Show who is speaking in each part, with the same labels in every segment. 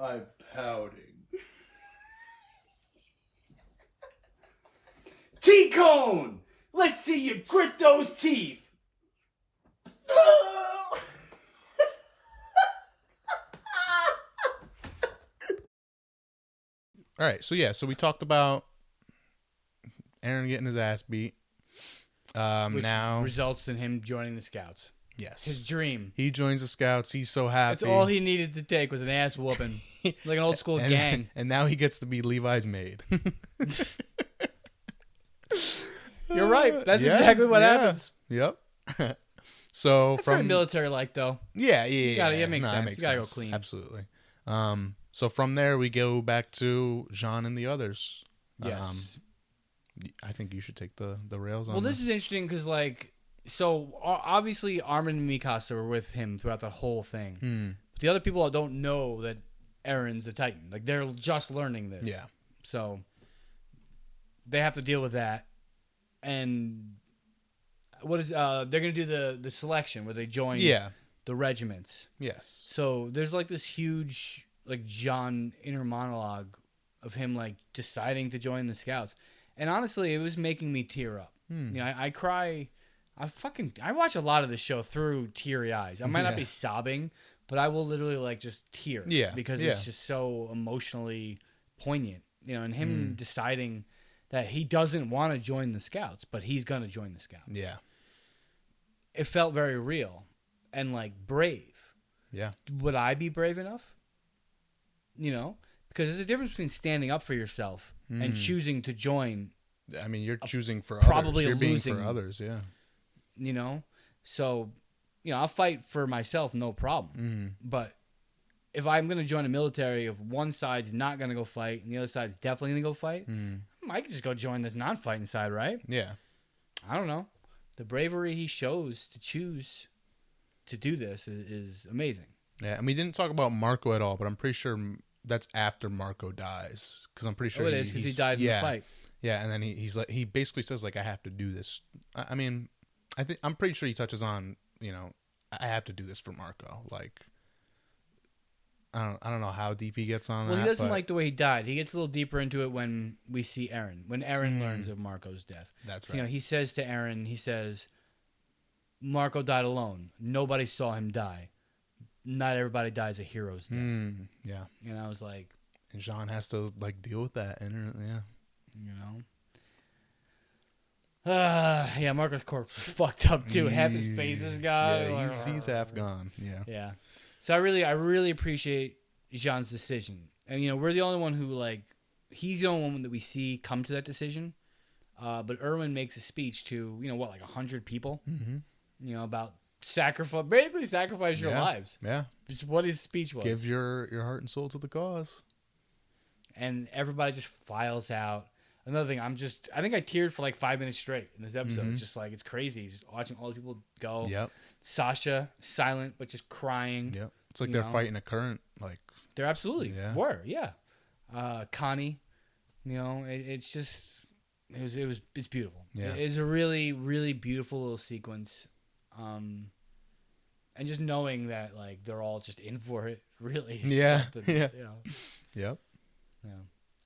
Speaker 1: I'm pouting. T-Cone! Let's see you grit those teeth!
Speaker 2: All right, so we talked about Aaron getting his ass beat.
Speaker 3: Which
Speaker 2: now
Speaker 3: results in him joining the Scouts.
Speaker 2: Yes.
Speaker 3: His dream.
Speaker 2: He joins the Scouts. He's so happy.
Speaker 3: That's all he needed to take was an ass whooping. Like an old school gang.
Speaker 2: And now he gets to be Levi's maid.
Speaker 3: You're right. That's exactly what happens.
Speaker 2: Yep. So
Speaker 3: That's very military-like, though.
Speaker 2: Yeah.
Speaker 3: It makes sense. You gotta go clean.
Speaker 2: Absolutely. So from there, we go back to Jean and the others.
Speaker 3: Yes.
Speaker 2: I think you should take the rails on.
Speaker 3: Well, this is interesting because, so obviously Armin and Mikasa were with him throughout the whole thing. But the other people don't know that Aaron's a Titan. Like, they're just learning this.
Speaker 2: Yeah.
Speaker 3: So they have to deal with that. And they're going to do the selection where they join the regiments.
Speaker 2: Yes.
Speaker 3: So there's this huge John inner monologue of him deciding to join the Scouts. And honestly, it was making me tear up. I cry. I watch a lot of this show through teary eyes. I might not be sobbing, but I will literally just tear.
Speaker 2: Yeah.
Speaker 3: Because it's just so emotionally poignant. And him deciding that he doesn't want to join the Scouts, but he's going to join the Scouts.
Speaker 2: Yeah.
Speaker 3: It felt very real and brave.
Speaker 2: Yeah.
Speaker 3: Would I be brave enough? Because there's a difference between standing up for yourself and choosing to join.
Speaker 2: I mean, you're choosing for
Speaker 3: probably
Speaker 2: others. You're
Speaker 3: losing,
Speaker 2: being for others, yeah.
Speaker 3: So, I'll fight for myself, no problem. But if I'm going to join a military, if one side's not going to go fight and the other side's definitely going to go fight, I might just go join this non-fighting side, right?
Speaker 2: Yeah.
Speaker 3: I don't know. The bravery he shows to choose to do this is amazing.
Speaker 2: Yeah, and we didn't talk about Marco at all, but I'm pretty sure that's after Marco dies, because I'm pretty sure
Speaker 3: it is because he died in the fight.
Speaker 2: Yeah, and then he basically says I have to do this. I mean, I'm pretty sure he touches on I have to do this for Marco. I don't know how deep he gets on that.
Speaker 3: Well, he doesn't like the way he died. He gets a little deeper into it when we see Eren. When Eren learns of Marco's death.
Speaker 2: That's right.
Speaker 3: He says to Eren, Marco died alone. Nobody saw him die. Not everybody dies a hero's death.
Speaker 2: Yeah.
Speaker 3: And I was like...
Speaker 2: And Jean has to deal with that.
Speaker 3: Yeah, Marco's corpse is fucked up too. Half his face is gone.
Speaker 2: Yeah, he's half gone. Yeah.
Speaker 3: Yeah. So I really appreciate Jean's decision. And we're the only one who he's the only one that we see come to that decision. But Erwin makes a speech to 100 people. About sacrifice your lives.
Speaker 2: Yeah.
Speaker 3: It's what his speech was.
Speaker 2: Give your heart and soul to the cause.
Speaker 3: And everybody just files out. Another thing, I think I teared for 5 minutes straight in this episode. Just it's crazy. Just watching all the people go.
Speaker 2: Yep.
Speaker 3: Sasha, silent, but just crying.
Speaker 2: Yep. It's like they're fighting a current.
Speaker 3: They're absolutely were. Yeah. Connie, it's just, it's beautiful.
Speaker 2: Yeah.
Speaker 3: It's a really, really beautiful little sequence. And just knowing that they're all just in for it, really.
Speaker 2: Yeah.
Speaker 3: Yeah.
Speaker 2: Yep.
Speaker 3: Yeah.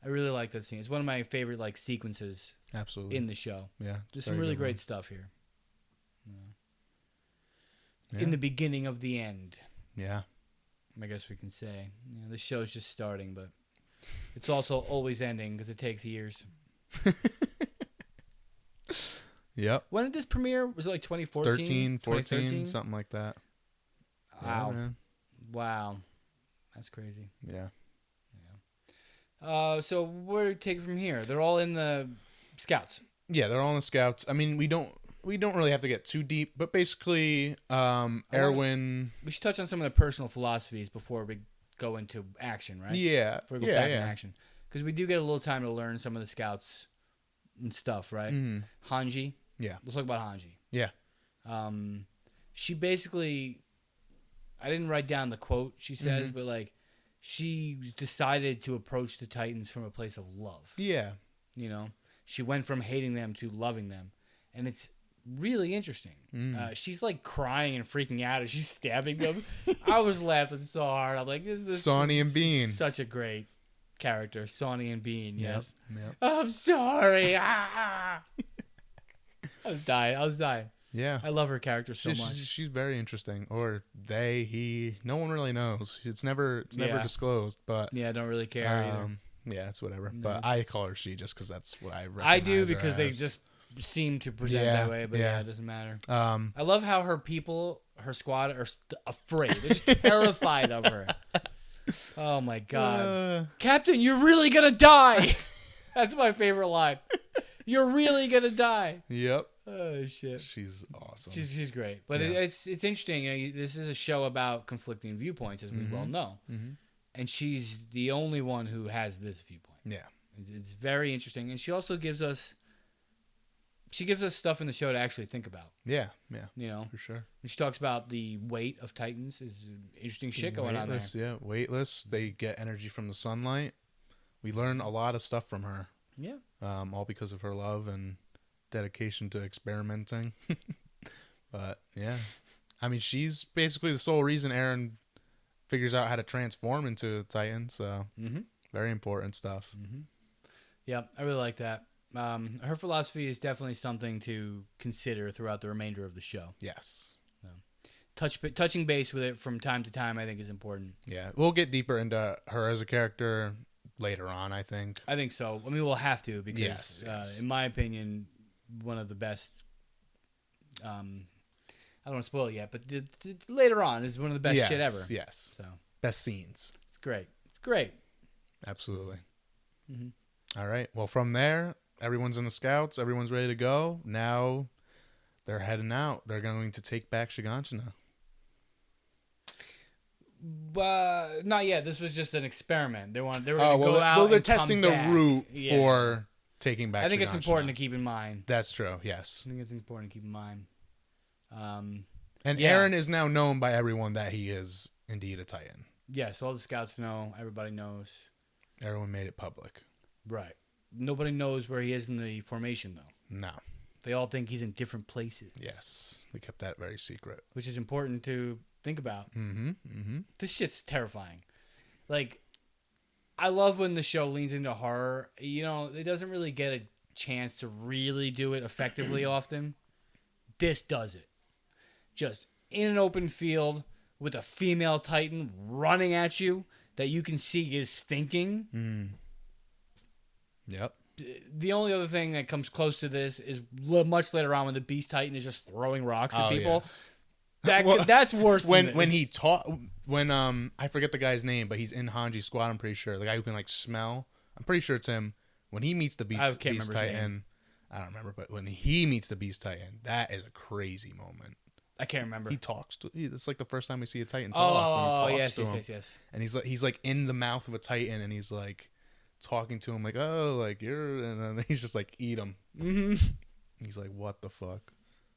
Speaker 3: I really like that scene. It's one of my favorite sequences
Speaker 2: absolutely
Speaker 3: in the show.
Speaker 2: Yeah.
Speaker 3: Just some really great stuff here. Yeah. In the beginning of the end.
Speaker 2: Yeah.
Speaker 3: I guess we can say. The show's just starting, but it's also always ending because it takes years.
Speaker 2: Yep.
Speaker 3: When did this premiere? Was it 2014?
Speaker 2: 14, something like that.
Speaker 3: Wow.
Speaker 2: Yeah,
Speaker 3: wow. That's crazy.
Speaker 2: Yeah.
Speaker 3: So where do we take it from here? They're all in the Scouts.
Speaker 2: Yeah, they're all in the Scouts. I mean, we don't really have to get too deep, but basically, Erwin.
Speaker 3: We should touch on some of the personal philosophies before we go into action, right?
Speaker 2: Yeah.
Speaker 3: Before we go back into action, because we do get a little time to learn some of the Scouts and stuff, right? Hanji.
Speaker 2: Yeah.
Speaker 3: Let's talk about Hanji.
Speaker 2: Yeah.
Speaker 3: She basically, I didn't write down the quote she says, but she decided to approach the Titans from a place of love.
Speaker 2: Yeah.
Speaker 3: She went from hating them to loving them. And it's really interesting. She's like crying and freaking out as she's stabbing them. I was laughing so hard. I'm like, this is
Speaker 2: Sawney and Bean.
Speaker 3: Such a great character, Sawney and Bean. Yes.
Speaker 2: Yep.
Speaker 3: I'm sorry. I was dying.
Speaker 2: Yeah.
Speaker 3: I love her character so much.
Speaker 2: She's very interesting. Or they, he, no one really knows. It's never disclosed, but
Speaker 3: Yeah, I don't really care either.
Speaker 2: yeah, it's whatever.
Speaker 3: No,
Speaker 2: but
Speaker 3: it's
Speaker 2: I
Speaker 3: just-
Speaker 2: call her she just because that's what I recognize
Speaker 3: I do
Speaker 2: her
Speaker 3: because they
Speaker 2: as.
Speaker 3: just seem to present
Speaker 2: Yeah,
Speaker 3: that way, but
Speaker 2: yeah.
Speaker 3: it doesn't matter.
Speaker 2: Um,
Speaker 3: I love how her squad are afraid. They're just terrified of her. Oh my god. Captain, you're really gonna die. That's my favorite line. You're really gonna die.
Speaker 2: Yep.
Speaker 3: Oh shit.
Speaker 2: She's awesome.
Speaker 3: She's great. But
Speaker 2: Yeah.
Speaker 3: it's interesting. You know, this is a show about conflicting viewpoints, as we well know.
Speaker 2: Mm-hmm.
Speaker 3: And she's the only one who has this viewpoint.
Speaker 2: Yeah.
Speaker 3: It's very interesting. And she also gives us stuff in the show to actually think about.
Speaker 2: Yeah. Yeah.
Speaker 3: You know,
Speaker 2: For sure.
Speaker 3: and she talks about the weight of Titans. Is interesting shit going on there.
Speaker 2: Weightless, yeah. Weightless. They get energy from the sunlight. We learn a lot of stuff from her.
Speaker 3: Yeah.
Speaker 2: All because of her love and dedication to experimenting. But yeah, I mean, she's basically the sole reason Aaron figures out how to transform into a Titan. So very important stuff.
Speaker 3: Yeah, I really like that. Her philosophy is definitely something to consider throughout the remainder of the show.
Speaker 2: Yes.
Speaker 3: Touching base with it from time to time, I think, is important.
Speaker 2: Yeah, we'll get deeper into her as a character later on, I think.
Speaker 3: I think so. I mean, we'll have to because,
Speaker 2: Yes.
Speaker 3: in my opinion, one of the best. I don't want to spoil it yet, but later on is one of the best shit ever.
Speaker 2: Yes.
Speaker 3: So
Speaker 2: Best scenes.
Speaker 3: it's great. It's great.
Speaker 2: Absolutely.
Speaker 3: Mhm.
Speaker 2: All right. Well, from there, everyone's in the scouts. Everyone's ready to go. Now they're heading out. They're going to take back Shiganshina.
Speaker 3: But not yet. This was just an experiment. They were going to go
Speaker 2: well,
Speaker 3: out.
Speaker 2: they're
Speaker 3: and come
Speaker 2: testing the
Speaker 3: back.
Speaker 2: route
Speaker 3: Yeah.
Speaker 2: for taking back
Speaker 3: I think it's
Speaker 2: Shiganshina.
Speaker 3: important to keep in mind.
Speaker 2: That's true, yes.
Speaker 3: I think it's important to keep in mind.
Speaker 2: And
Speaker 3: Yeah.
Speaker 2: Aaron is now known by everyone that he is indeed a Titan.
Speaker 3: Yes, all the scouts know. Everybody knows.
Speaker 2: Everyone made it public.
Speaker 3: Right. Nobody knows where he is in the formation, though.
Speaker 2: No.
Speaker 3: They all think he's in different places.
Speaker 2: Yes. They kept that very secret.
Speaker 3: Which is important to think about.
Speaker 2: Mm-hmm. Mm-hmm.
Speaker 3: This shit's terrifying. Like, I love when the show leans into horror. You know, it doesn't really get a chance to really do it effectively often. This does it. Just in an open field with a female Titan running at you that you can see is thinking.
Speaker 2: Mm. Yep.
Speaker 3: The only other thing that comes close to this is much later on when the Beast Titan is just throwing rocks at people.
Speaker 2: Yes.
Speaker 3: That's worse than
Speaker 2: when
Speaker 3: this.
Speaker 2: he taught when I forget the guy's name, but he's in Hanji's squad. I'm pretty sure the guy who can like smell. I'm pretty sure it's him. When he meets the Beast
Speaker 3: remember his
Speaker 2: Titan,
Speaker 3: name.
Speaker 2: I don't remember, but when he meets the Beast Titan, that is a crazy moment.
Speaker 3: I can't remember.
Speaker 2: He talks to. It's like the first time we see a Titan talk. When he talks to him.
Speaker 3: yes.
Speaker 2: And he's like in the mouth of a Titan, and he's like talking to him like, oh, like you're, and then he's just like, eat him.
Speaker 3: Mm-hmm.
Speaker 2: He's like, what the fuck?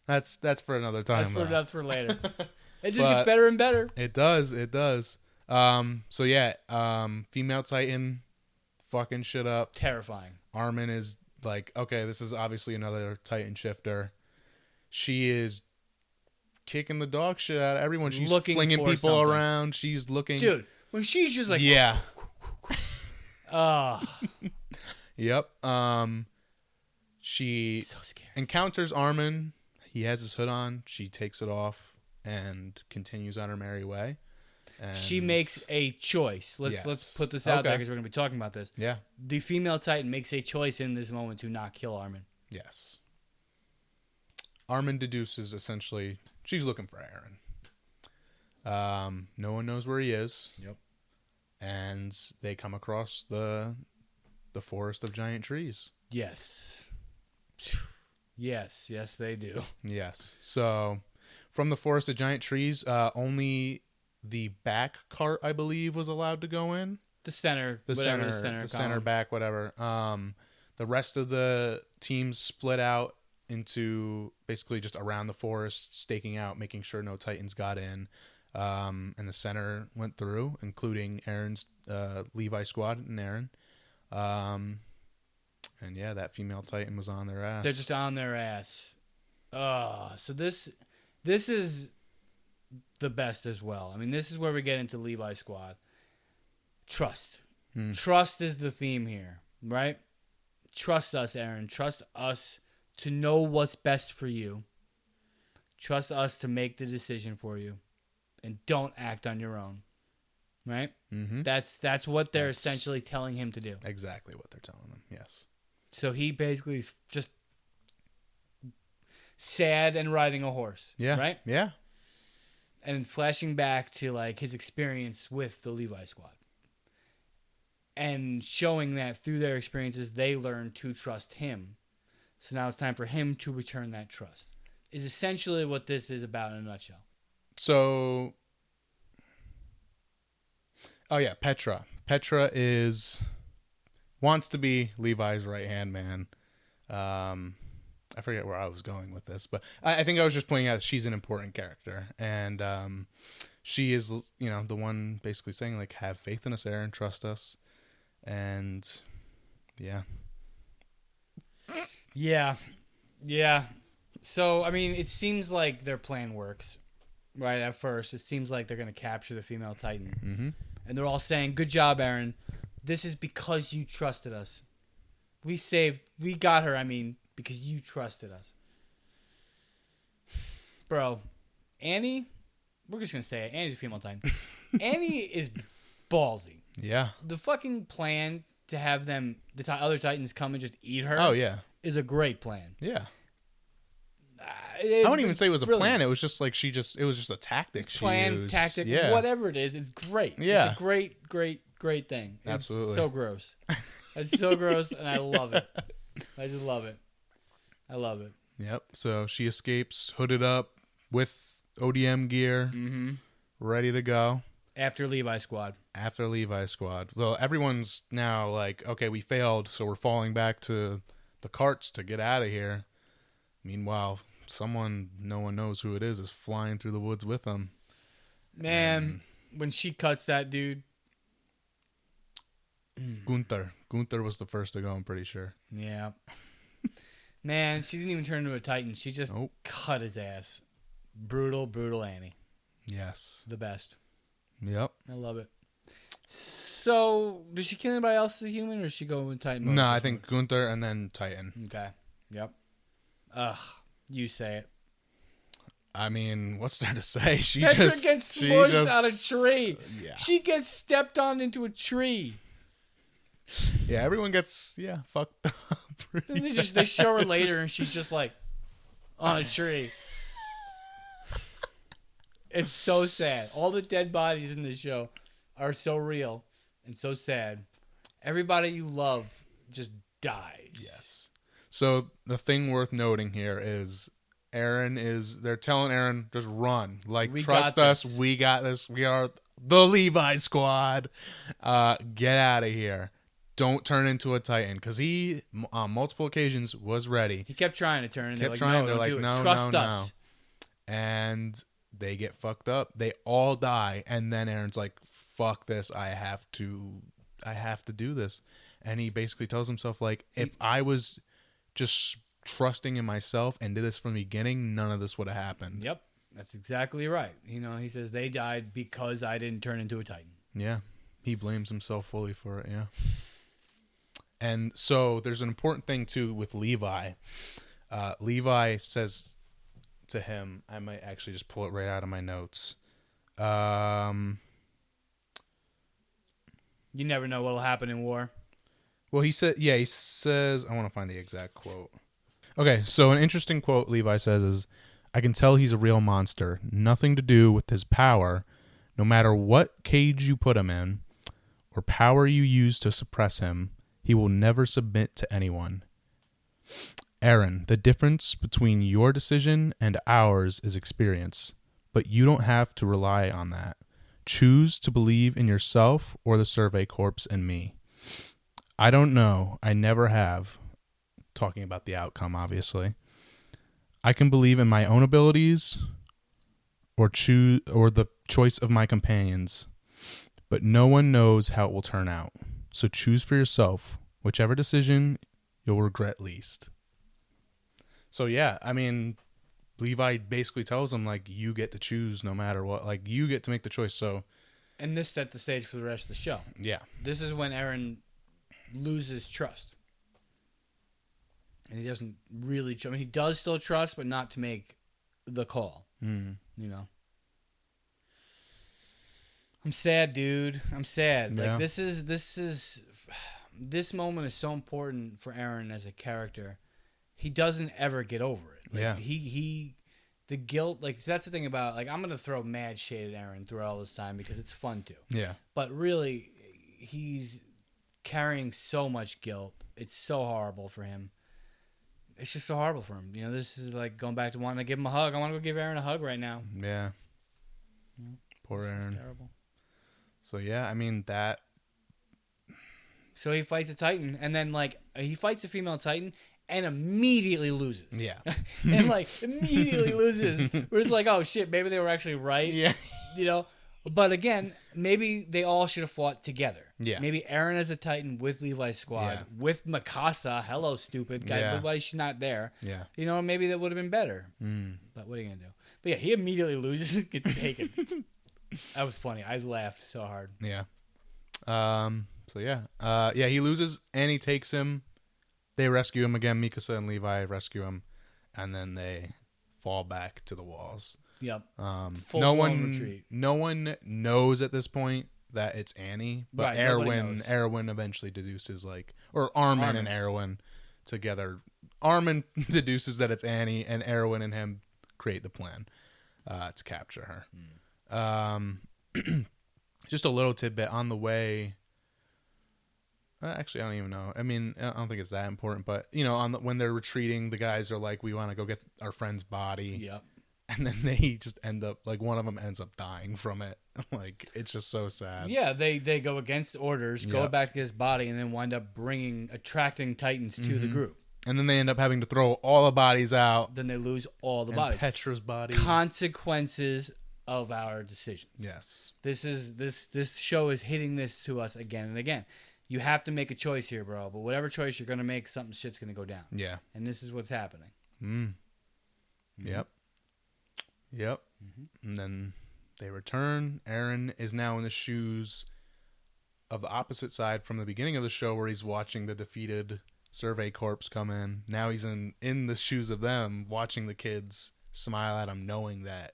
Speaker 2: That's for another time.
Speaker 3: That's for later. It just
Speaker 2: But-
Speaker 3: gets better and better.
Speaker 2: It does. So yeah, female Titan fucking shit up.
Speaker 3: Terrifying.
Speaker 2: Armin is like, okay, this is obviously another Titan shifter. She is kicking the dog shit out of everyone. She's
Speaker 3: Looking
Speaker 2: flinging
Speaker 3: for
Speaker 2: people
Speaker 3: something.
Speaker 2: around. She's looking.
Speaker 3: Dude, when she's just like,
Speaker 2: Yeah.
Speaker 3: Yep.
Speaker 2: She
Speaker 3: So scary.
Speaker 2: encounters Armin. He has his hood on. She takes it off and continues on her merry way. And
Speaker 3: She makes a choice. Let's
Speaker 2: Yes.
Speaker 3: put this out there
Speaker 2: Okay.
Speaker 3: because we're going to be talking about this.
Speaker 2: Yeah.
Speaker 3: The female Titan makes a choice in this moment to not kill Armin.
Speaker 2: Yes. Armin deduces essentially she's looking for Aaron. No one knows where he is.
Speaker 3: Yep.
Speaker 2: And they come across the forest of giant trees.
Speaker 3: Yes. Yes, they do.
Speaker 2: Yes. So from the forest of giant trees, only the back cart, I believe, was allowed to go in.
Speaker 3: The center,
Speaker 2: The
Speaker 3: whatever
Speaker 2: center,
Speaker 3: the
Speaker 2: center
Speaker 3: column.
Speaker 2: back, whatever. The rest of the teams split out into basically just around the forest, staking out, making sure no Titans got in. And the center went through, including Aaron's Levi squad and Aaron. And yeah, that female Titan was on their ass.
Speaker 3: They're just on their ass. So this is the best as well. I mean, this is where we get into Levi Squad. Trust. Trust is the theme here, right? Trust us, Aaron. Trust us to know what's best for you. Trust us to make the decision for you. And don't act on your own. Right?
Speaker 2: Mm-hmm.
Speaker 3: That's what they're essentially telling him to do.
Speaker 2: Exactly what they're telling him, yes.
Speaker 3: So he basically is just sad and riding a horse.
Speaker 2: Yeah.
Speaker 3: Right?
Speaker 2: Yeah.
Speaker 3: And flashing back to like his experience with the Levi Squad. And showing that through their experiences, they learn to trust him. So now it's time for him to return that trust. Is essentially what this is about in a nutshell.
Speaker 2: So, Petra. Petra wants to be Levi's right-hand man. I forget where I was going with this, but I think I was just pointing out that she's an important character. And she is, the one basically saying, like, have faith in us, Aaron, trust us. And yeah.
Speaker 3: So I mean, it seems like their plan works, right? At first, it seems like they're going to capture the female Titan, and they're all saying, "Good job, Aaron. This is because you trusted us. We got her. I mean, because you trusted us, bro." Annie, we're just gonna say it. Annie's a female Titan. Annie is ballsy.
Speaker 2: Yeah.
Speaker 3: The fucking plan to have the other Titans come and just eat her.
Speaker 2: Oh yeah.
Speaker 3: Is a great plan.
Speaker 2: Yeah. I wouldn't even say it was a plan. It was just like it was just a tactic she used.
Speaker 3: Tactic, whatever it is. It's great.
Speaker 2: Yeah.
Speaker 3: It's a great, great, great thing.
Speaker 2: Absolutely.
Speaker 3: It's so gross. It's so gross, and I love it. I just love it. I love it.
Speaker 2: Yep. So she escapes, hooded up, with ODM gear, ready to go.
Speaker 3: After Levi Squad.
Speaker 2: Well, everyone's now like, okay, we failed, so we're falling back to the carts to get out of here. Meanwhile, someone, no one knows who it is flying through the woods with them.
Speaker 3: Man, when she cuts that dude.
Speaker 2: Gunther was the first to go, I'm pretty sure.
Speaker 3: Yeah. Man, she didn't even turn into a Titan. She just cut his ass. Brutal, brutal Annie.
Speaker 2: Yes.
Speaker 3: The best.
Speaker 2: Yep.
Speaker 3: I love it. So, does she kill anybody else as a human, or does she go with Titan mode?
Speaker 2: No, I think Gunther and then Titan.
Speaker 3: Okay. Yep. Ugh. You say it.
Speaker 2: I mean, what's there to say?
Speaker 3: Petra gets smushed out of a tree.
Speaker 2: Yeah.
Speaker 3: She gets stepped on into a tree.
Speaker 2: Yeah, everyone gets fucked up.
Speaker 3: Then they show her later, and she's just like on a tree. It's so sad. All the dead bodies in this show are so real and so sad. Everybody you love just dies.
Speaker 2: Yes. So the thing worth noting here is they're telling Aaron, just run. Like, trust us. We got this. We are the Levi Squad. Get out of here. Don't turn into a Titan. Because he, on multiple occasions, was ready.
Speaker 3: He kept trying to turn.
Speaker 2: They're like, no,
Speaker 3: trust
Speaker 2: no,
Speaker 3: us.
Speaker 2: no. And they get fucked up. They all die. And then Aaron's like, fuck this. I have to do this. And he basically tells himself, like, if I was just trusting in myself and did this from the beginning, none of this would have happened.
Speaker 3: Yep. That's exactly right. He says they died because I didn't turn into a Titan.
Speaker 2: Yeah. He blames himself fully for it, yeah. And so there's an important thing, too, with Levi. Levi says to him, I might actually just pull it right out of my notes.
Speaker 3: You never know what will happen in war.
Speaker 2: Well, he says, I want to find the exact quote. Okay, so an interesting quote Levi says is, I can tell he's a real monster. Nothing to do with his power, no matter what cage you put him in, or power you use to suppress him, he will never submit to anyone. Aaron, the difference between your decision and ours is experience, but you don't have to rely on that. Choose to believe in yourself or the Survey Corps and me. I don't know. I never have. Talking about the outcome, obviously. I can believe in my own abilities or the choice of my companions, but no one knows how it will turn out. So choose for yourself, whichever decision you'll regret least. So yeah, I mean, Levi basically tells him, like, you get to choose no matter what. Like, you get to make the choice. So,
Speaker 3: And this set the stage for the rest of the show.
Speaker 2: yeah.
Speaker 3: This is when Aaron loses trust. And he doesn't really... I mean, he does still trust, but not to make the call.
Speaker 2: Mm.
Speaker 3: You know? I'm sad, dude. I'm sad.
Speaker 2: Yeah.
Speaker 3: Like, this moment is so important for Aaron as a character. He doesn't ever get over it. Like,
Speaker 2: Yeah.
Speaker 3: The guilt, like, so that's the thing about, like, I'm going to throw mad shade at Aaron throughout all this time because it's fun to.
Speaker 2: Yeah.
Speaker 3: But really, he's carrying so much guilt. It's so horrible for him. It's just so horrible for him. You know, this is like going back to wanting to give him a hug. I want to go give Aaron a hug right now.
Speaker 2: Yeah.
Speaker 3: Yeah.
Speaker 2: Poor
Speaker 3: This is
Speaker 2: Aaron.
Speaker 3: terrible.
Speaker 2: So, yeah, I mean, that...
Speaker 3: So he fights a Titan, and then, like, he fights a female Titan and immediately loses.
Speaker 2: Yeah.
Speaker 3: And, like, immediately loses. Where it's like, oh, shit, maybe they were actually right.
Speaker 2: Yeah.
Speaker 3: You know? But, again, maybe they all should have fought together.
Speaker 2: Yeah.
Speaker 3: Maybe Aaron as a Titan with Levi's squad,
Speaker 2: Yeah.
Speaker 3: with Mikasa. Hello, stupid guy.
Speaker 2: Yeah.
Speaker 3: Everybody, she's not there.
Speaker 2: Yeah.
Speaker 3: You know, maybe that would have been better.
Speaker 2: Mm.
Speaker 3: But what are you going to do? But, yeah, he immediately loses and gets taken. That was funny. I laughed so hard.
Speaker 2: Yeah. So, yeah. Yeah, he loses, and he takes him. They rescue him again. Mikasa and Levi rescue him, and then they fall back to the walls.
Speaker 3: Yep.
Speaker 2: No
Speaker 3: blown retreat.
Speaker 2: one knows at this point that it's Annie, but
Speaker 3: Right, nobody knows.
Speaker 2: Erwin eventually deduces, like, or Armin and Erwin together. Armin deduces that it's Annie, and Erwin and him create the plan to capture her. Just a little tidbit on the way. Actually, I don't even know. I mean, I don't think it's that important, but, you know, when they're retreating, the guys are like, we want to go get our friend's body.
Speaker 3: Yep.
Speaker 2: And then they just end up, like, one of them ends up dying from it. Like, it's just so sad.
Speaker 3: Yeah, they go against orders, go
Speaker 2: Yep.
Speaker 3: back to his body, and then wind up attracting Titans to the group.
Speaker 2: And then they end up having to throw all the bodies out.
Speaker 3: Then they lose all the
Speaker 2: And
Speaker 3: bodies.
Speaker 2: Petra's body.
Speaker 3: Consequences of our decisions.
Speaker 2: Yes.
Speaker 3: This show is hitting this to us again and again. You have to make a choice here, bro. But whatever choice you're gonna make, something shit's gonna go down.
Speaker 2: Yeah.
Speaker 3: And this is what's happening.
Speaker 2: Yep. Yep. And then they return. Aaron is now in the shoes of the opposite side from the beginning of the show, where he's watching the defeated Survey Corps come in. Now he's in the shoes of them, watching the kids smile at him, knowing that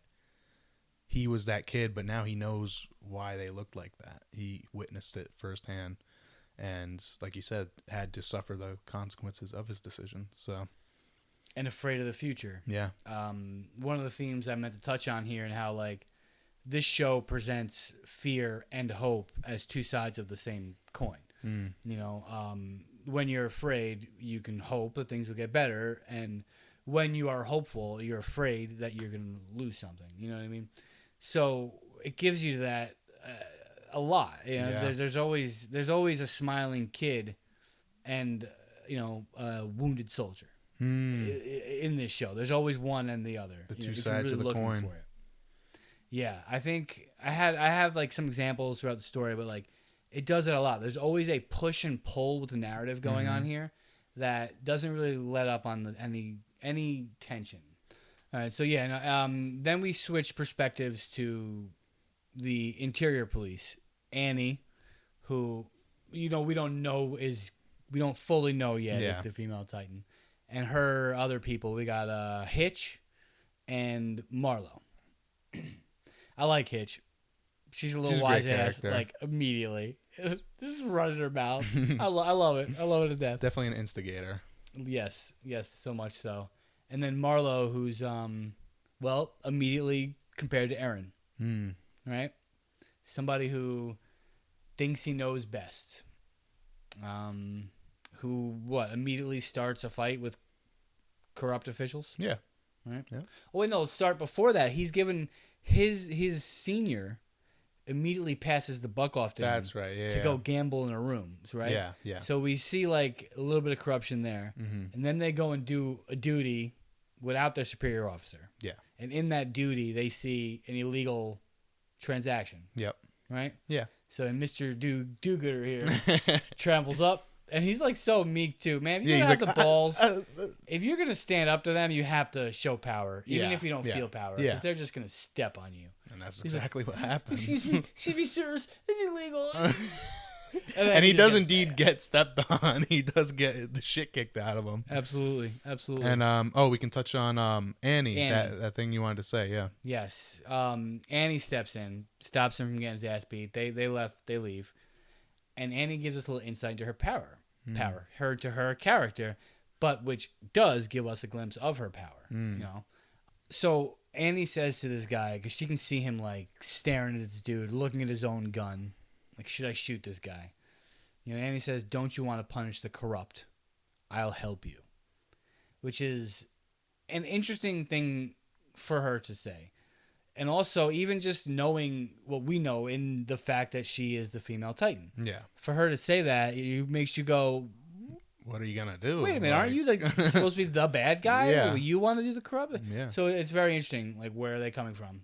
Speaker 2: he was that kid, but now he knows why they looked like that. He witnessed it firsthand, and, like you said, had to suffer the consequences of his decision. So,
Speaker 3: And afraid of the future.
Speaker 2: yeah.
Speaker 3: One of the themes I meant to touch on here, and how, like, this show presents fear and hope as two sides of the same coin. You know, when you're afraid, you can hope that things will get better, and when you are hopeful, you're afraid that you're going to lose something. You know what I mean? So it gives you that a lot. You know,
Speaker 2: Yeah.
Speaker 3: there's always a smiling kid, and, you know, a wounded soldier in this show. There's always one and the other.
Speaker 2: The
Speaker 3: you know,
Speaker 2: two
Speaker 3: if you're
Speaker 2: sides of the
Speaker 3: looking
Speaker 2: coin.
Speaker 3: for it. Yeah, I think I have like some examples throughout the story, but, like, it does it a lot. There's always a push and pull with the narrative going on here that doesn't really let up on any tension. All right, so yeah, then we switch perspectives to the interior police, Annie, who, you know, we don't fully know yet is the female Titan, and her other people. We got Hitch and Marlo. I like Hitch. She's a little
Speaker 2: She's a great
Speaker 3: wise ass,
Speaker 2: character.
Speaker 3: like, immediately. Just running her mouth. I love it. I love it to death.
Speaker 2: Definitely an instigator.
Speaker 3: Yes, so much so. And then Marlo, who's immediately compared to Aaron, right? Somebody who thinks he knows best. Who immediately starts a fight with corrupt officials?
Speaker 2: Yeah.
Speaker 3: Right.
Speaker 2: Yeah.
Speaker 3: Oh wait, no. Start before that. He's given his senior immediately passes the buck off to
Speaker 2: That's
Speaker 3: him
Speaker 2: right. Yeah.
Speaker 3: to go gamble in a room, right?
Speaker 2: Yeah. Yeah.
Speaker 3: So we see, like, a little bit of corruption there, and then they go and do a duty without their superior officer.
Speaker 2: Yeah.
Speaker 3: And in that duty, they see an illegal transaction.
Speaker 2: Yep.
Speaker 3: Right.
Speaker 2: Yeah.
Speaker 3: So Mr. Do-Gooder here travels up, And he's like so meek too, man. If you
Speaker 2: Yeah,
Speaker 3: don't
Speaker 2: he's
Speaker 3: have
Speaker 2: like,
Speaker 3: the balls, if you're gonna stand up to them, you have to show power, even if you don't feel power, because they're just gonna step on you.
Speaker 2: And that's exactly what happens.
Speaker 3: She'd be serious. It's illegal.
Speaker 2: And he does indeed get stepped on. He does get the shit kicked out of him.
Speaker 3: Absolutely.
Speaker 2: And we can touch on Annie. That thing you wanted to say, yeah.
Speaker 3: Yes. Annie steps in, stops him from getting his ass beat. They leave, and Annie gives us a little insight into her power, her character, but which does give us a glimpse of her power. You know, so Annie says to this guy, because she can see him like staring at this dude, looking at his own gun. Like, should I shoot this guy? You know, Annie says, don't you want to punish the corrupt? I'll help you. Which is an interesting thing for her to say. And also, even just knowing what we know in the fact that she is the female Titan.
Speaker 2: Yeah.
Speaker 3: For her to say that, it makes you go,
Speaker 2: what are you going to do?
Speaker 3: wait a minute, aren't you like supposed to be the bad guy?
Speaker 2: Yeah.
Speaker 3: Or you want to do the corrupt?
Speaker 2: Yeah.
Speaker 3: So it's very interesting, like, where are they coming from?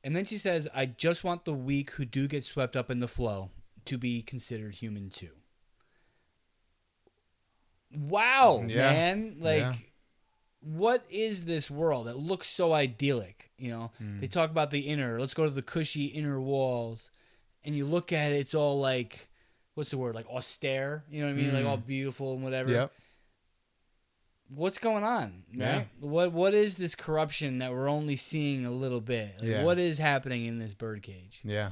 Speaker 3: And then she says, I just want the weak who do get swept up in the flow to be considered human too. Wow, man. Like, what is this world that looks so idyllic? You know, they talk about the inner. Let's go to the cushy inner walls. And you look at it, it's all like, what's the word? Like austere. You know what I mean? Like all beautiful and whatever.
Speaker 2: Yep.
Speaker 3: What's going on, right? Yeah. What is this corruption that we're only seeing a little bit? Like, what is happening in this birdcage?
Speaker 2: Yeah.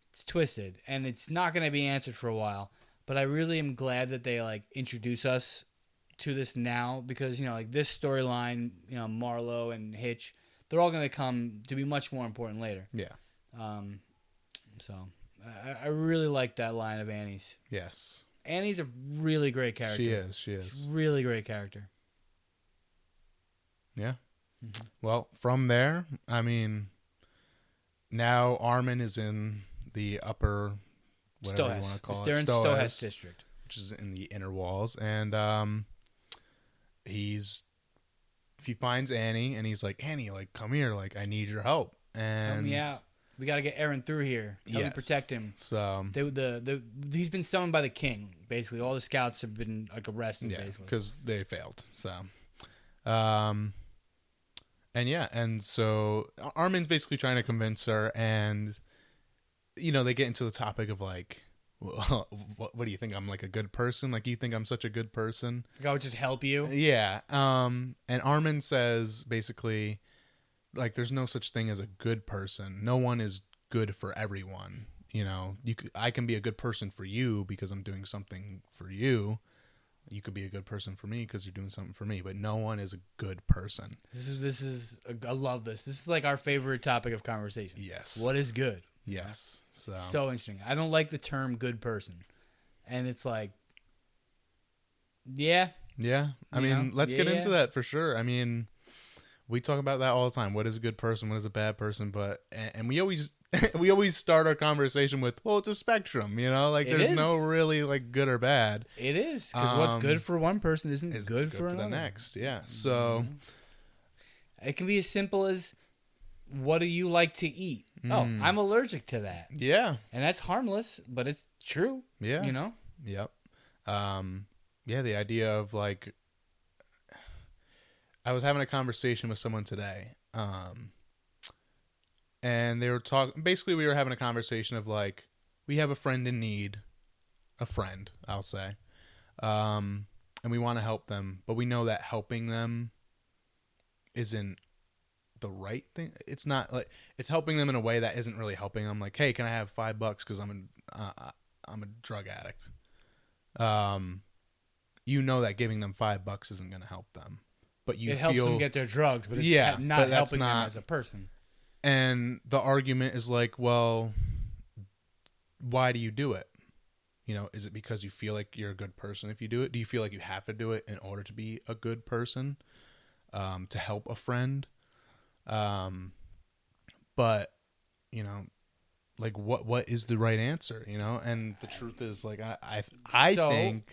Speaker 3: It's twisted, and it's not going to be answered for a while. But I really am glad that they like introduce us to this now, because you know, like this storyline, you know, Marlowe and Hitch, they're all going to come to be much more important later.
Speaker 2: Yeah.
Speaker 3: So I really like that line of Annie's.
Speaker 2: Yes.
Speaker 3: Annie's a really great character.
Speaker 2: She is.
Speaker 3: She's a really great character.
Speaker 2: Yeah. Mm-hmm. Well, from there, I mean, now Armin is in the upper, whatever you want to call it.
Speaker 3: They're in Stohess district,
Speaker 2: which is in the inner walls, and he finds Annie, and he's like, Annie, like, come here, like, I need your help, and
Speaker 3: we got to get Eren through here. Help me protect him.
Speaker 2: So
Speaker 3: he's been summoned by the king. Basically, all the scouts have been like arrested.
Speaker 2: Yeah,
Speaker 3: basically,
Speaker 2: because they failed. So, and so Armin's basically trying to convince her, and you know, they get into the topic of like, well, what do you think? I'm like a good person? Like, you think I'm such a good person?
Speaker 3: Like, I would just help you?
Speaker 2: Yeah. And Armin says basically, like, there's no such thing as a good person. No one is good for everyone. You know, I can be a good person for you because I'm doing something for you. You could be a good person for me because you're doing something for me, but no one is a good person.
Speaker 3: I love this. This is like our favorite topic of conversation.
Speaker 2: Yes.
Speaker 3: What is good?
Speaker 2: Yes.
Speaker 3: So interesting. I don't like the term good person. And it's like, yeah.
Speaker 2: Yeah. I mean, let's get into that for sure. I mean, we talk about that all the time. What is a good person? What is a bad person? And we always start our conversation with, well, it's a spectrum, you know, like there's no really like good or bad.
Speaker 3: It is, because what's good for one person isn't good for another.
Speaker 2: The next. Yeah. So
Speaker 3: it can be as simple as, what do you like to eat? Oh, I'm allergic to that.
Speaker 2: Yeah.
Speaker 3: And that's harmless, but it's true. Yeah. You know?
Speaker 2: Yep. The idea of like, I was having a conversation with someone today, and they were basically we were having a conversation of like, we have a friend in need, I'll say, and we want to help them, but we know that helping them isn't the right thing. It's not like, it's helping them in a way that isn't really helping them. Like, hey, can I have $5 because I'm a drug addict. You know that giving them $5 isn't going to help them. But it
Speaker 3: helps them get their drugs, but it's not helping them as a person.
Speaker 2: And the argument is like, well, why do you do it? You know, is it because you feel like you're a good person if you do it? Do you feel like you have to do it in order to be a good person, to help a friend? But, you know, like what is the right answer, you know? And the truth is, like, I think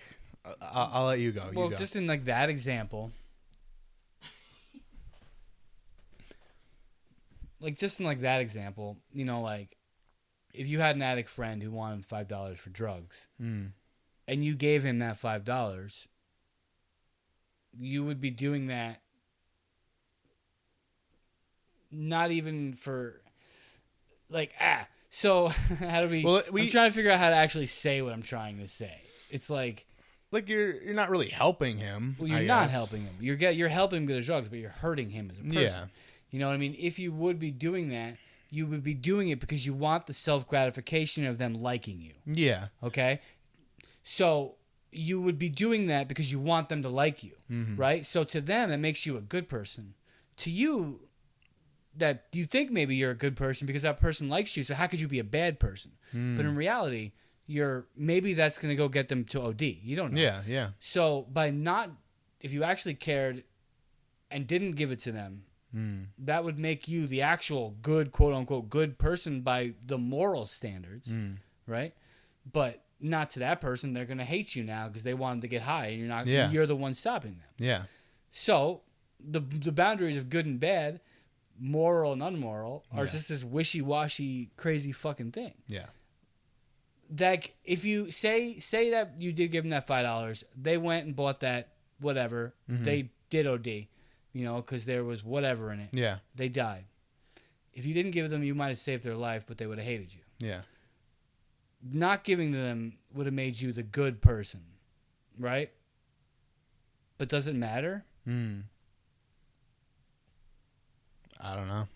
Speaker 2: I'll let you go.
Speaker 3: Well, just in like that example. Like, just in, like, that example, you know, like, if you had an addict friend who wanted $5 for drugs, and and you gave him that $5, you would be doing that not even for like so how do we I'm trying to figure out how to actually say what I'm trying to say. It's like
Speaker 2: you're not really helping him.
Speaker 3: Well, you're not helping him. You're helping him get his drugs, but you're hurting him as a person.
Speaker 2: Yeah.
Speaker 3: You know what I mean? If you would be doing that, you would be doing it because you want the self-gratification of them liking you.
Speaker 2: Yeah.
Speaker 3: Okay? So you would be doing that because you want them to like you, right? So to them, it makes you a good person. To you, that you think maybe you're a good person because that person likes you, so how could you be a bad person? But in reality, maybe that's going to go get them to OD. You don't know.
Speaker 2: Yeah, yeah.
Speaker 3: So if you actually cared and didn't give it to them, that would make you the actual good, quote unquote, good person by the moral standards, right? But not to that person. They're going to hate you now because they wanted to get high, and you're not. Yeah. You're the one stopping them.
Speaker 2: Yeah.
Speaker 3: So the boundaries of good and bad, moral and unmoral, are just this wishy-washy, crazy fucking thing.
Speaker 2: Yeah.
Speaker 3: Like, if you say that you did give them that $5, they went and bought that whatever, they did OD, because there was whatever in it.
Speaker 2: Yeah.
Speaker 3: They died. If you didn't give them, you might have saved their life, but they would have hated you.
Speaker 2: Yeah.
Speaker 3: Not giving them would have made you the good person, right? But does it matter?
Speaker 2: I don't know.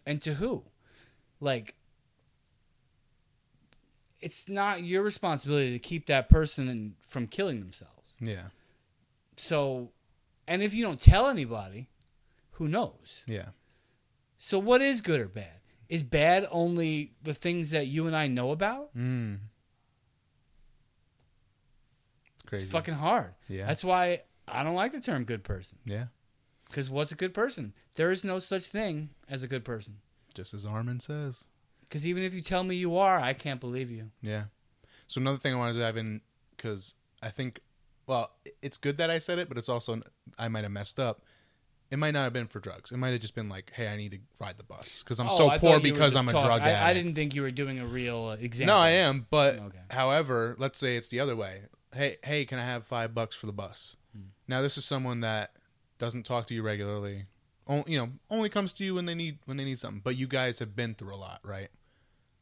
Speaker 3: And to who? Like, it's not your responsibility to keep that person from killing themselves.
Speaker 2: Yeah.
Speaker 3: So, and if you don't tell anybody, who knows?
Speaker 2: Yeah.
Speaker 3: So what is good or bad? Is bad only the things that you and I know about?
Speaker 2: It's crazy.
Speaker 3: It's fucking hard.
Speaker 2: Yeah.
Speaker 3: That's why I don't like the term good person.
Speaker 2: Yeah.
Speaker 3: Because what's a good person? There is no such thing as a good person.
Speaker 2: Just as Armin says.
Speaker 3: Because even if you tell me you are, I can't believe you.
Speaker 2: Yeah. So another thing I wanted to dive in, because I think, well, it's good that I said it, but it's also, I might have messed up. It might not have been for drugs. It might have just been like, hey, I need to ride the bus because I'm so poor because I'm a drug addict.
Speaker 3: I didn't think you were doing a real example.
Speaker 2: No, I am. But
Speaker 3: okay.
Speaker 2: However, let's say it's the other way. Hey, can I have $5 for the bus? Now this is someone that doesn't talk to you regularly. Only comes to you when they need something. But you guys have been through a lot, right?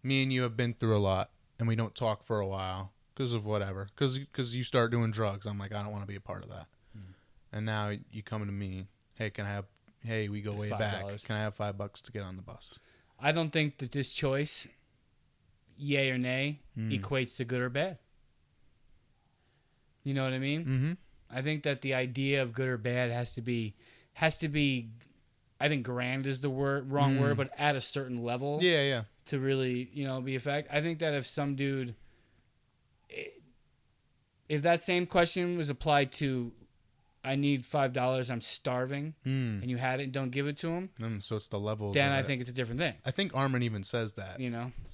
Speaker 2: Me and you have been through a lot, and we don't talk for a while because of whatever. Because you start doing drugs. I'm like, I don't want to be a part of that. And now you come to me. Hey, we go way back. Can I have $5 to get on the bus?
Speaker 3: I don't think that this choice, yay or nay, equates to good or bad. You know what I mean?
Speaker 2: Mm-hmm.
Speaker 3: I think that the idea of good or bad has to be. I think grand is the wrong word, but at a certain level.
Speaker 2: Yeah.
Speaker 3: To really, be effect. I think that if some dude, if that same question was applied to, I need $5, I'm starving, and you had it and don't give it to him.
Speaker 2: So it's the levels.
Speaker 3: Then I think it's a different thing.
Speaker 2: I think Armin even says that,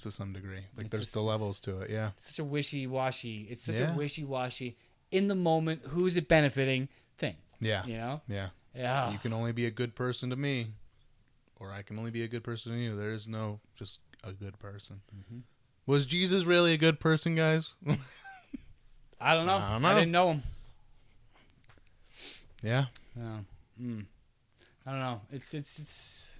Speaker 2: to some degree. Like there's the levels to it, yeah.
Speaker 3: It's such a wishy-washy. It's such a wishy-washy, in the moment, who's it benefiting thing.
Speaker 2: Yeah.
Speaker 3: Yeah.
Speaker 2: You can only be a good person to me, or I can only be a good person to you. There is no just a good person. Mm-hmm. Was Jesus really a good person, guys?
Speaker 3: I don't know. I didn't know him.
Speaker 2: Yeah.
Speaker 3: I don't know. It's.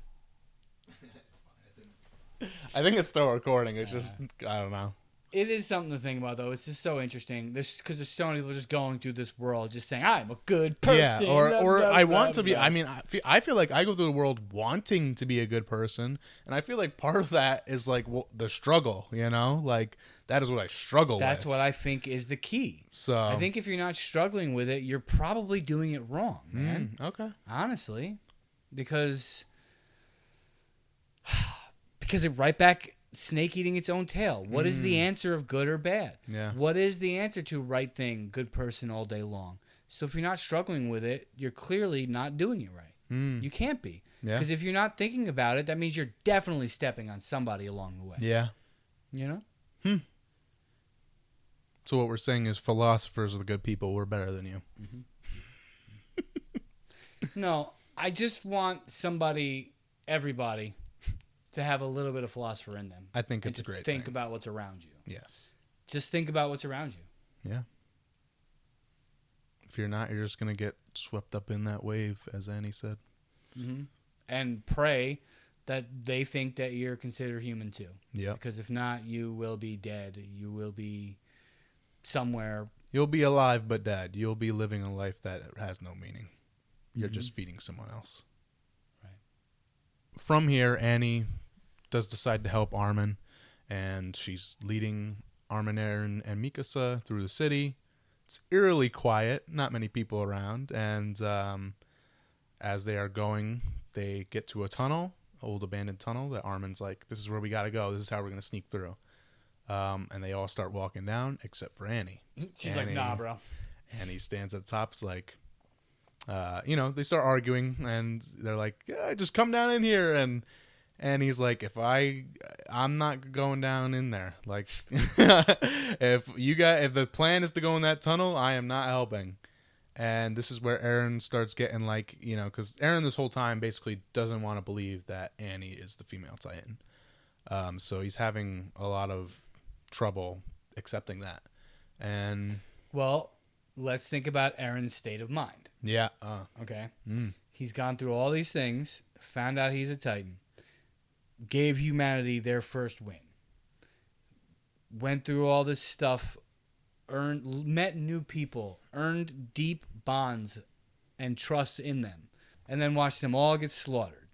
Speaker 2: I think it's still recording. It's just I don't know.
Speaker 3: It is something to think about, though. It's just so interesting. Because there's so many people just going through this world, just saying, "I'm a good person."
Speaker 2: Yeah, or I want to be. I mean, I feel like I go through the world wanting to be a good person, and I feel like part of that is like the struggle. Like that is what I struggle with.
Speaker 3: That's what I think is the key. So I think if you're not struggling with it, you're probably doing it wrong, man.
Speaker 2: Okay.
Speaker 3: Honestly, because it right back. Snake eating its own tail. What is the answer of good or bad?
Speaker 2: Yeah.
Speaker 3: What is the answer to right thing, good person all day long? So if you're not struggling with it, you're clearly not doing it right. You can't be. Because if you're not thinking about it, that means you're definitely stepping on somebody along the way.
Speaker 2: Yeah. So what we're saying is philosophers are the good people. We're better than you.
Speaker 3: No, I just want everybody, to have a little bit of philosopher in them.
Speaker 2: I think it's a great thing.
Speaker 3: Think about what's around you.
Speaker 2: Yes.
Speaker 3: Just think about what's around you.
Speaker 2: Yeah. If you're not, you're just gonna get swept up in that wave, as Annie said.
Speaker 3: Mm-hmm. And pray that they think that you're considered human too.
Speaker 2: Yeah.
Speaker 3: Because if not, you will be dead. You will be somewhere.
Speaker 2: You'll be alive but dead. You'll be living a life that has no meaning. You're just feeding someone else.
Speaker 3: Right.
Speaker 2: From here, Annie does decide to help Armin, and she's leading Armin, Aaron, and Mikasa through the city. It's eerily quiet, not many people around, and as they are going, they get to a tunnel, old abandoned tunnel that Armin's like, this is where we gotta go. This is how we're gonna sneak through. And they all start walking down, except for Annie.
Speaker 3: She's like, nah, bro.
Speaker 2: And he stands at the top. It's like, they start arguing, and they're like, yeah, just come down in here. And he's like, I'm not going down in there. Like, if the plan is to go in that tunnel, I am not helping. And this is where Aaron starts getting like, because Aaron this whole time basically doesn't want to believe that Annie is the female Titan. So he's having a lot of trouble accepting that. And
Speaker 3: well, let's think about Aaron's state of mind.
Speaker 2: Yeah.
Speaker 3: Okay. He's gone through all these things, found out he's a Titan, gave humanity their first win, went through all this stuff, met new people, earned deep bonds and trust in them, and then watched them all get slaughtered.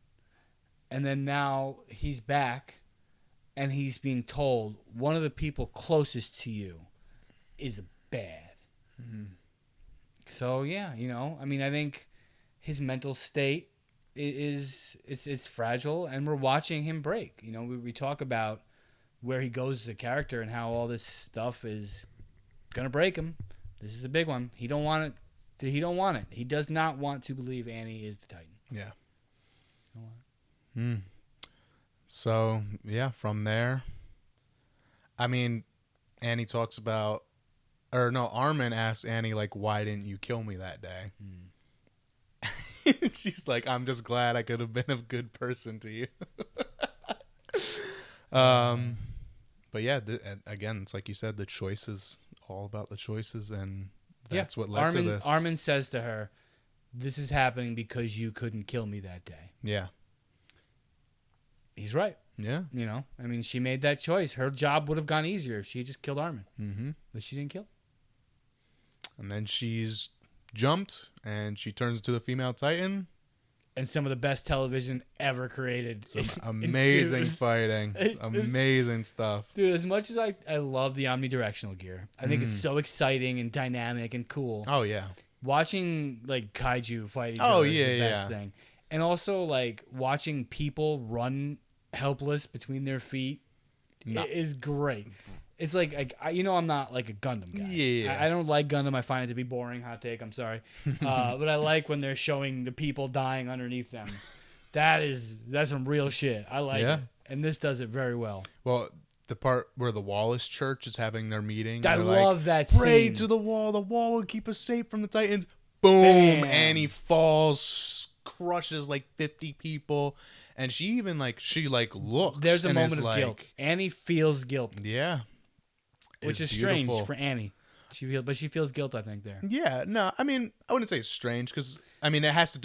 Speaker 3: And then now he's back, and he's being told one of the people closest to you is bad. So yeah, I think his mental state is fragile, and we're watching him break. We talk about where he goes as a character and how all this stuff is gonna break him. This is a big one. He don't want it. He does not want to believe Annie is the Titan.
Speaker 2: Yeah. So yeah, from there, Annie talks about, or no, Armin asks Annie like, "Why didn't you kill me that day?" She's like, "I'm just glad I could have been a good person to you." But yeah, again, it's like you said, the choices, all about the choices, and that's what led to this.
Speaker 3: Armin says to her, "This is happening because you couldn't kill me that day."
Speaker 2: Yeah.
Speaker 3: He's right.
Speaker 2: Yeah.
Speaker 3: She made that choice. Her job would have gone easier if she had just killed Armin.
Speaker 2: Mm-hmm.
Speaker 3: But she didn't kill.
Speaker 2: And then she's jumped, and she turns into the female Titan.
Speaker 3: And some of the best television ever created.
Speaker 2: Some amazing fighting. Amazing stuff.
Speaker 3: Dude, as much as I love the omnidirectional gear, I think it's so exciting and dynamic and cool.
Speaker 2: Oh, yeah.
Speaker 3: Watching, like, kaiju fight each other is the best thing. And also, like, watching people run helpless between their feet is great. It's like I'm not like a Gundam guy.
Speaker 2: Yeah.
Speaker 3: I don't like Gundam. I find it to be boring. Hot take. I'm sorry. But I like when they're showing the people dying underneath them. That's some real shit. I like it. And this does it very well.
Speaker 2: Well, the part where the Wallace Church is having their meeting.
Speaker 3: I love that scene.
Speaker 2: Pray to the wall. The wall will keep us safe from the Titans. Boom.
Speaker 3: Bam.
Speaker 2: Annie falls, crushes like 50 people. And she even looks.
Speaker 3: There's a
Speaker 2: and
Speaker 3: moment
Speaker 2: is
Speaker 3: of guilt. Annie feels guilt.
Speaker 2: Yeah.
Speaker 3: Which is
Speaker 2: beautiful.
Speaker 3: strange for Annie. She feels guilt, I think, there.
Speaker 2: Yeah, no, I wouldn't say strange because that has to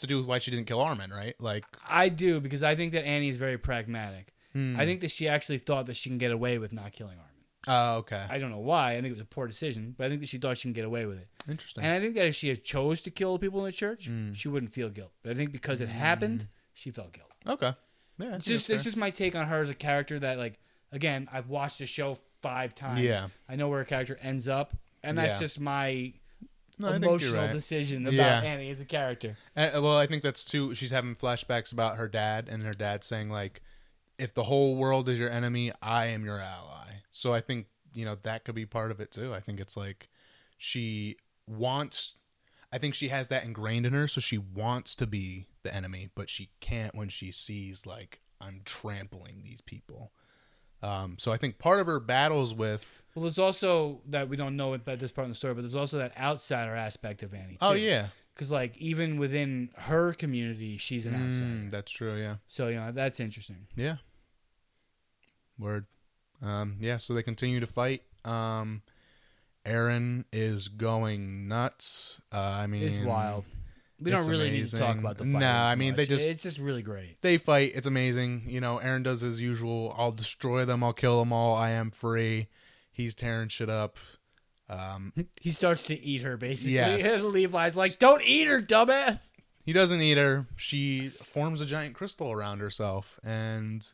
Speaker 2: do with why she didn't kill Armin, right? Like,
Speaker 3: I do, because I think that Annie is very pragmatic. I think that she actually thought that she can get away with not killing Armin.
Speaker 2: Oh, okay.
Speaker 3: I don't know why. I think it was a poor decision, but I think that she thought she can get away with it.
Speaker 2: Interesting.
Speaker 3: And I think that if she had chose to kill people in the church, she wouldn't feel guilt. But I think because it happened, she felt guilt.
Speaker 2: Okay. Yeah,
Speaker 3: It's just my take on her as a character that, like, again, I've watched the show 5 times.
Speaker 2: Yeah.
Speaker 3: I know where a character ends up, and that's just my emotional decision about Annie as a character.
Speaker 2: Well, I think that's too. She's having flashbacks about her dad, and her dad saying like, "If the whole world is your enemy, I am your ally." So I think that could be part of it too. I think it's like I think she has that ingrained in her, so she wants to be the enemy, but she can't when she sees like, I'm trampling these people. So I think part of her battles with...
Speaker 3: Well, there's also that we don't know about this part in the story, but there's also that outsider aspect of Annie, too.
Speaker 2: Oh, yeah.
Speaker 3: Because, like, even within her community, she's an outsider.
Speaker 2: That's true, yeah.
Speaker 3: So, that's interesting.
Speaker 2: Yeah. Word. So they continue to fight. Aaron is going nuts. I mean,
Speaker 3: It's wild. We don't
Speaker 2: it's
Speaker 3: really need to talk
Speaker 2: amazing.
Speaker 3: about the fight.
Speaker 2: No, I
Speaker 3: too
Speaker 2: mean,
Speaker 3: much.
Speaker 2: they just-
Speaker 3: it's just really great.
Speaker 2: They fight. It's amazing. You know, Aaron does his usual. I'll destroy them. I'll kill them all. I am free. He's tearing shit up.
Speaker 3: He starts to eat her, basically.
Speaker 2: Yes.
Speaker 3: And Levi's like, don't eat her, dumbass.
Speaker 2: He doesn't eat her. She forms a giant crystal around herself, and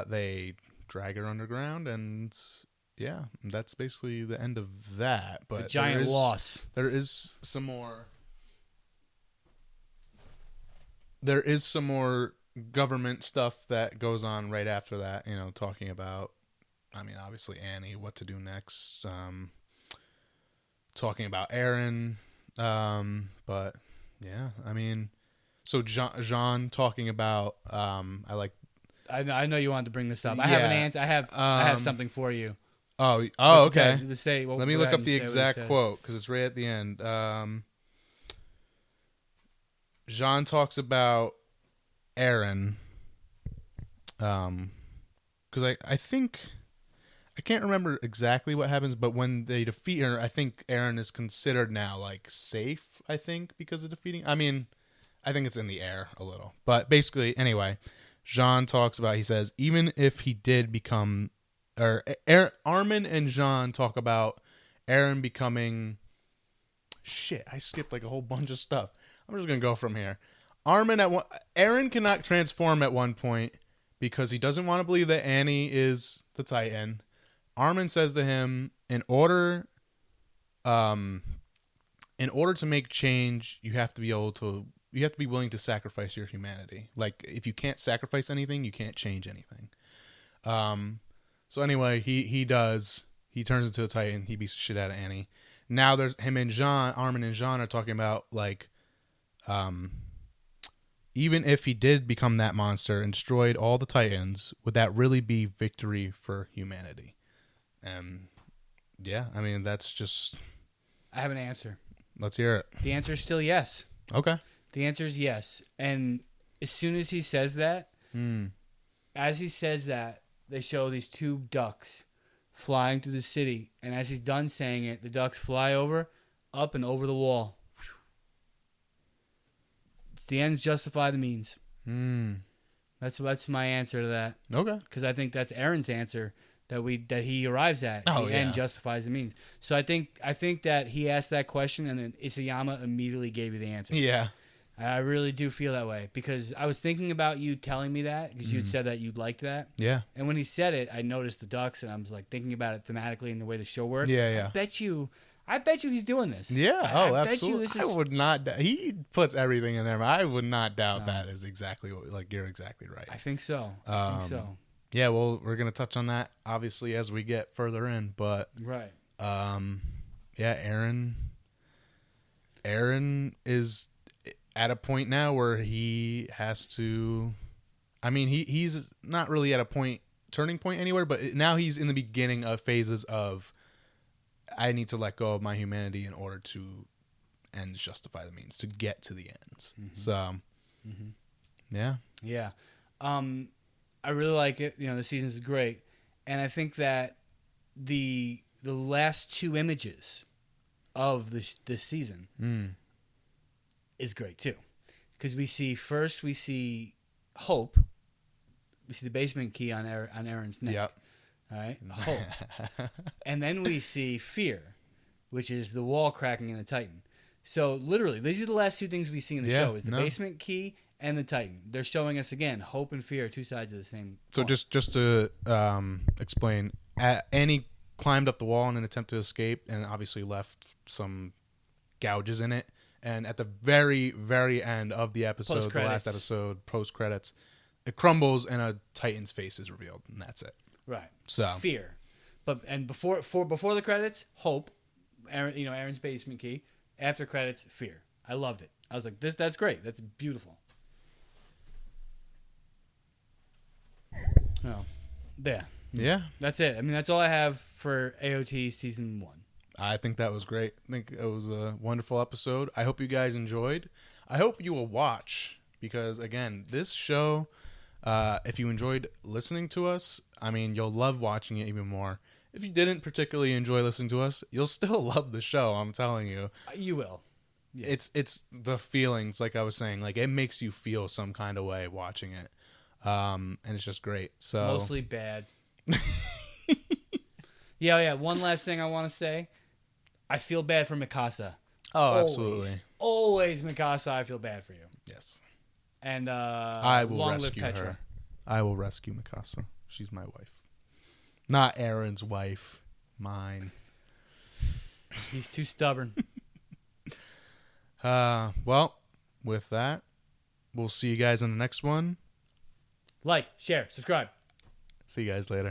Speaker 2: they drag her underground, and yeah, that's basically the end of that. But
Speaker 3: A giant loss.
Speaker 2: There is some more. There is some more government stuff that goes on right after that. You know, talking about, I mean, obviously Annie, what to do next. Talking about Aaron, but yeah, I mean, so Jean talking about,
Speaker 3: I know you wanted to bring this up. I have an
Speaker 2: Yeah.
Speaker 3: answer. I have something for you.
Speaker 2: Oh,
Speaker 3: But
Speaker 2: okay.
Speaker 3: let's say,
Speaker 2: Let me
Speaker 3: go
Speaker 2: look
Speaker 3: ahead
Speaker 2: up the
Speaker 3: and say what he
Speaker 2: exact
Speaker 3: says.
Speaker 2: quote because it's right at the end. Jean talks about Aaron, because I think I can't remember exactly what happens, but when they defeat her, I think Aaron is considered now like safe. I think because of defeating. I mean, I think it's in the air a little, but basically, anyway, Jean talks about. He says even if he did become, or Armin and Jean talk about Aaron becoming. Shit, I skipped like a whole bunch of stuff. I'm just gonna go from here. Aaron cannot transform at one point because he doesn't want to believe that Annie is the Titan. Armin says to him, in order to make change, you have to be willing to sacrifice your humanity. Like if you can't sacrifice anything, you can't change anything. So anyway, he does. He turns into a Titan. He beats the shit out of Annie. Now there's him and Jean, Armin and Jean are talking about like, even if he did become that monster and destroyed all the Titans, would that really be victory for humanity? And yeah, I mean that's just.
Speaker 3: I have an answer.
Speaker 2: Let's hear it.
Speaker 3: The answer is still yes.
Speaker 2: Okay.
Speaker 3: The answer is yes. And as soon as he says that, as he says that, they show these two ducks flying through the city, and as he's done saying it, the ducks fly up and over the wall. It's the ends justify the means. That's my answer to that.
Speaker 2: Okay.
Speaker 3: Because I think that's Aaron's answer that he arrives at.
Speaker 2: Oh,
Speaker 3: the
Speaker 2: yeah.
Speaker 3: end justifies the means. So I think that he asked that question, and then Isayama immediately gave you the answer.
Speaker 2: Yeah.
Speaker 3: I really do feel that way because I was thinking about you telling me that because you'd said that you'd liked that.
Speaker 2: Yeah.
Speaker 3: And when he said it, I noticed the ducks, and I was like thinking about it thematically and the way the show works.
Speaker 2: Yeah, yeah.
Speaker 3: I bet you he's doing this.
Speaker 2: Yeah.
Speaker 3: I bet
Speaker 2: Absolutely.
Speaker 3: you this is.
Speaker 2: I would not. He puts everything in there. But I would not doubt that is exactly what. Like you're exactly right.
Speaker 3: I think so. I think so.
Speaker 2: Yeah. Well, we're gonna touch on that obviously as we get further in, but
Speaker 3: Right.
Speaker 2: yeah, Aaron is at a point now where he has to. I mean, he's not really at a turning point anywhere, but now he's in the beginning of phases of. I need to let go of my humanity in order to ends justify the means to get to the ends. So, yeah.
Speaker 3: Yeah. I really like it. You know, the season's great. And I think that the last two images of this season is great too. Because we see Hope. We see the basement key on Aaron's neck.
Speaker 2: Yep.
Speaker 3: All right? Hope. And then we see Fear, which is the wall cracking in the Titan. So literally, these are the last two things we see in the show: is the basement key and the Titan. They're showing us again, Hope and Fear are two sides of the same.
Speaker 2: So
Speaker 3: coin.
Speaker 2: just to explain, Annie climbed up the wall in an attempt to escape, and obviously left some gouges in it. And at the very, very end of the episode, the last episode, post credits, it crumbles and a Titan's face is revealed, and that's it.
Speaker 3: Right.
Speaker 2: So
Speaker 3: Fear, before the credits, Hope, Aaron's basement key. After credits, Fear. I loved it. I was like, that's great. That's beautiful. Oh,
Speaker 2: yeah,
Speaker 3: that's it. I mean, that's all I have for AOT season 1.
Speaker 2: I think that was great. I think it was a wonderful episode. I hope you guys enjoyed. I hope you will watch because again, this show. If you enjoyed listening to us, I mean, you'll love watching it even more. if you didn't particularly enjoy listening to us, you'll still love the show. I'm telling you.
Speaker 3: You will. Yeah.
Speaker 2: It's the feelings, like I was saying, like it makes you feel some kind of way watching it, and it's just great. So
Speaker 3: Mostly bad. Yeah. One last thing I want to say. I feel bad for Mikasa.
Speaker 2: Oh, absolutely.
Speaker 3: Always, Mikasa, I feel bad for you.
Speaker 2: Yes.
Speaker 3: And
Speaker 2: I will
Speaker 3: long live
Speaker 2: rescue
Speaker 3: Petra.
Speaker 2: her. I will rescue Mikasa. She's my wife. Not Aaron's wife. Mine.
Speaker 3: He's too stubborn.
Speaker 2: Well, with that, we'll see you guys in the next one.
Speaker 3: Like, share, subscribe.
Speaker 2: See you guys later.